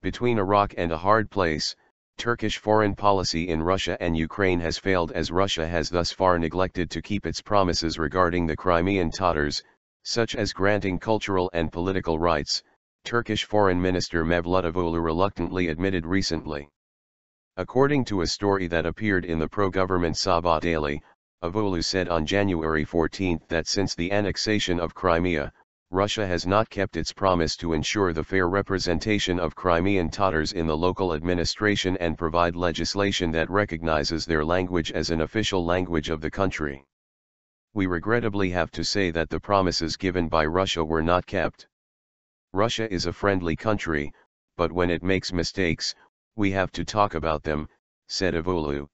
Between a rock and a hard place, Turkish foreign policy in Russia and Ukraine has failed, as Russia has thus far neglected to keep its promises regarding the Crimean Tatars, such as granting cultural and political rights, Turkish Foreign Minister Mevlüt reluctantly admitted recently. According to a story that appeared in the pro-government Sabah daily, Avolu said on January 14 that since the annexation of Crimea, Russia has not kept its promise to ensure the fair representation of Crimean Tatars in the local administration and provide legislation that recognizes their language as an official language of the country. We regrettably have to say that the promises given by Russia were not kept. Russia is a friendly country, but when it makes mistakes, we have to talk about them, said Avolu.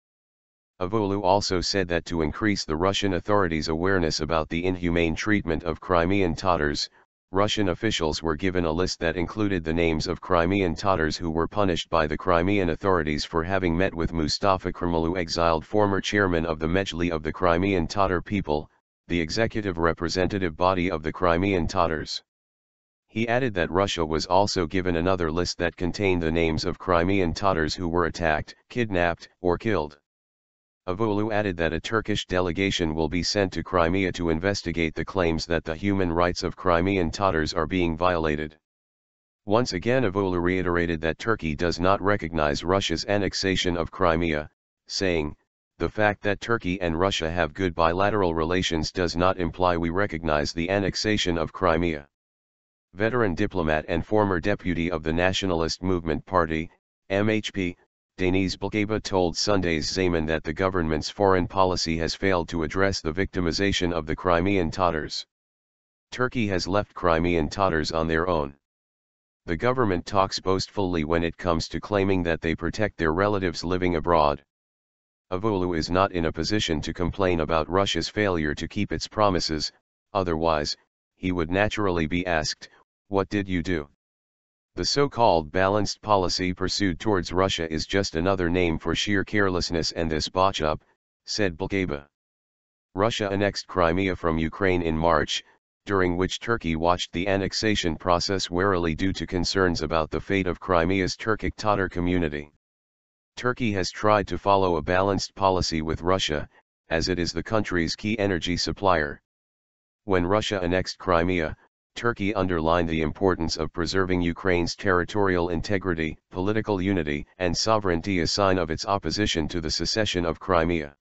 Avolu also said that to increase the Russian authorities' awareness about the inhumane treatment of Crimean Tatars, Russian officials were given a list that included the names of Crimean Tatars who were punished by the Crimean authorities for having met with Mustafa Kemal, exiled former chairman of the Mevlüt of the Crimean Tatar people, the executive representative body of the Crimean Tatars. He added that Russia was also given another list that contained the names of Crimean Tatars who were attacked, kidnapped, or killed. Avolu added that a Turkish delegation will be sent to Crimea to investigate the claims that the human rights of Crimean Tatars are being violated. Once again, Avolu reiterated that Turkey does not recognize Russia's annexation of Crimea, saying, "The fact that Turkey and Russia have good bilateral relations does not imply we recognize the annexation of Crimea." Veteran diplomat and former deputy of the Nationalist Movement Party, MHP, Deniz Bulgaba told Sunday's Zaman that the government's foreign policy has failed to address the victimization of the Crimean Tatars. Turkey has left Crimean Tatars on their own. The government talks boastfully when it comes to claiming that they protect their relatives living abroad. Avolu is not in a position to complain about Russia's failure to keep its promises, otherwise, he would naturally be asked, "What did you do?" The so-called balanced policy pursued towards Russia is just another name for sheer carelessness, and this botch-up, said Bulgaba. Russia annexed Crimea from Ukraine in March, during which Turkey watched the annexation process warily due to concerns about the fate of Crimea's Turkic Tatar community. Turkey has tried to follow a balanced policy with Russia, as it is the country's key energy supplier. When Russia annexed Crimea, Turkey underlined the importance of preserving Ukraine's territorial integrity, political unity, and sovereignty, a sign of its opposition to the secession of Crimea.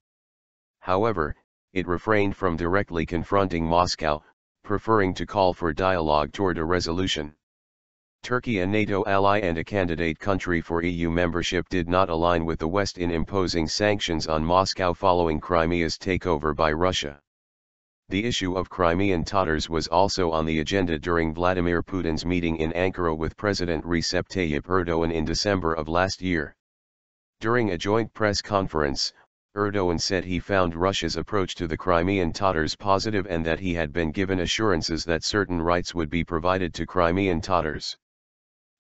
However, it refrained from directly confronting Moscow, preferring to call for dialogue toward a resolution. Turkey, a NATO ally and a candidate country for EU membership, did not align with the West in imposing sanctions on Moscow following Crimea's takeover by Russia. The issue of Crimean Tatars was also on the agenda during Vladimir Putin's meeting in Ankara with President Recep Tayyip Erdogan in December of last year. During a joint press conference, Erdogan said he found Russia's approach to the Crimean Tatars positive and that he had been given assurances that certain rights would be provided to Crimean Tatars.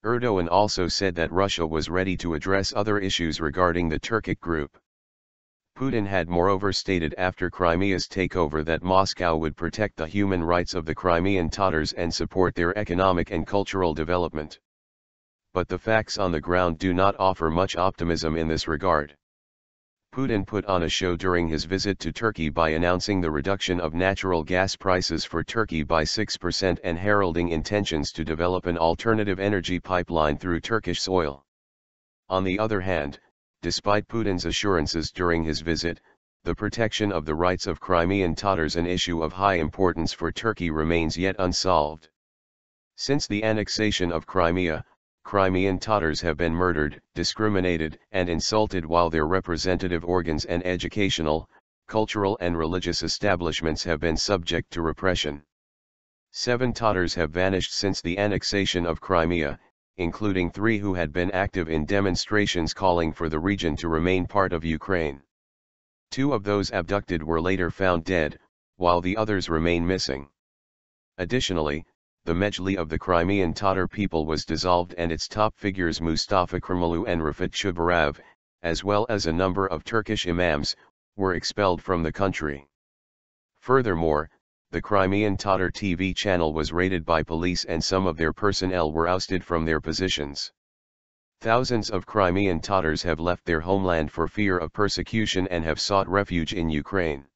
Erdogan also said that Russia was ready to address other issues regarding the Turkic group. Putin had moreover stated after Crimea's takeover that Moscow would protect the human rights of the Crimean Tatars and support their economic and cultural development. But the facts on the ground do not offer much optimism in this regard. Putin put on a show during his visit to Turkey by announcing the reduction of natural gas prices for Turkey by 6% and heralding intentions to develop an alternative energy pipeline through Turkish soil. On the other hand, despite Putin's assurances during his visit, the protection of the rights of Crimean Tatars, an issue of high importance for Turkey, remains yet unsolved. Since the annexation of Crimea, Crimean Tatars have been murdered, discriminated, and insulted, while their representative organs and educational, cultural and religious establishments have been subject to repression. 7 Tatars have vanished since the annexation of Crimea, including 3 who had been active in demonstrations calling for the region to remain part of Ukraine. 2 of those abducted were later found dead, while the others remain missing. Additionally, the Mevlüt of the Crimean Tatar people was dissolved and its top figures Mustafa Kemal and Rafat Shubarov, as well as a number of Turkish imams, were expelled from the country. Furthermore, the Crimean Tatar TV channel was raided by police and some of their personnel were ousted from their positions. Thousands of Crimean Tatars have left their homeland for fear of persecution and have sought refuge in Ukraine.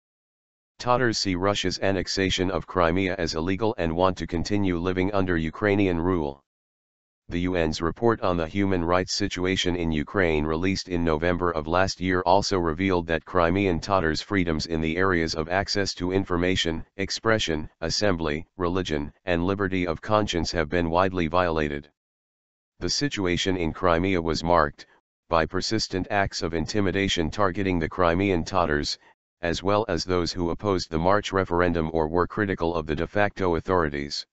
Tatars see Russia's annexation of Crimea as illegal and want to continue living under Ukrainian rule. The UN's report on the human rights situation in Ukraine released in November of last year also revealed that Crimean Tatars' freedoms in the areas of access to information, expression, assembly, religion, and liberty of conscience have been widely violated. The situation in Crimea was marked by persistent acts of intimidation targeting the Crimean Tatars, as well as those who opposed the March referendum or were critical of the de facto authorities.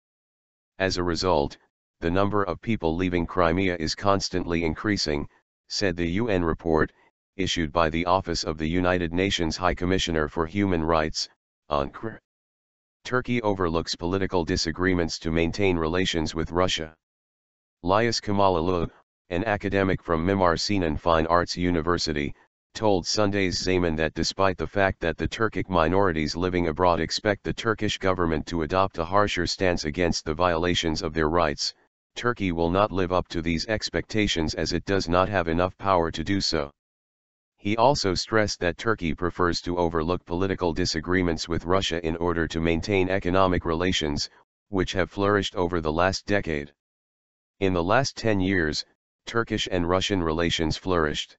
As a result, the number of people leaving Crimea is constantly increasing, said the UN report, issued by the Office of the United Nations High Commissioner for Human Rights, UNHCR. Turkey overlooks political disagreements to maintain relations with Russia. Lias Kamalıoğlu, an academic from Mimar Sinan Fine Arts University, told Sunday's Zaman that despite the fact that the Turkic minorities living abroad expect the Turkish government to adopt a harsher stance against the violations of their rights, Turkey will not live up to these expectations as it does not have enough power to do so. He also stressed that Turkey prefers to overlook political disagreements with Russia in order to maintain economic relations, which have flourished over the last decade. In the last 10 years, Turkish and Russian relations flourished.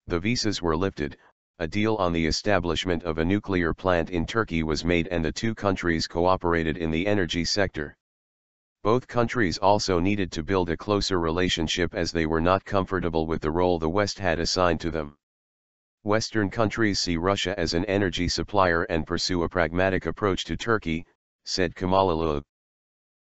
The visas were lifted, a deal on the establishment of a nuclear plant in Turkey was made and the two countries cooperated in the energy sector. Both countries also needed to build a closer relationship as they were not comfortable with the role the West had assigned to them. Western countries see Russia as an energy supplier and pursue a pragmatic approach to Turkey, said Kamalıoğlu.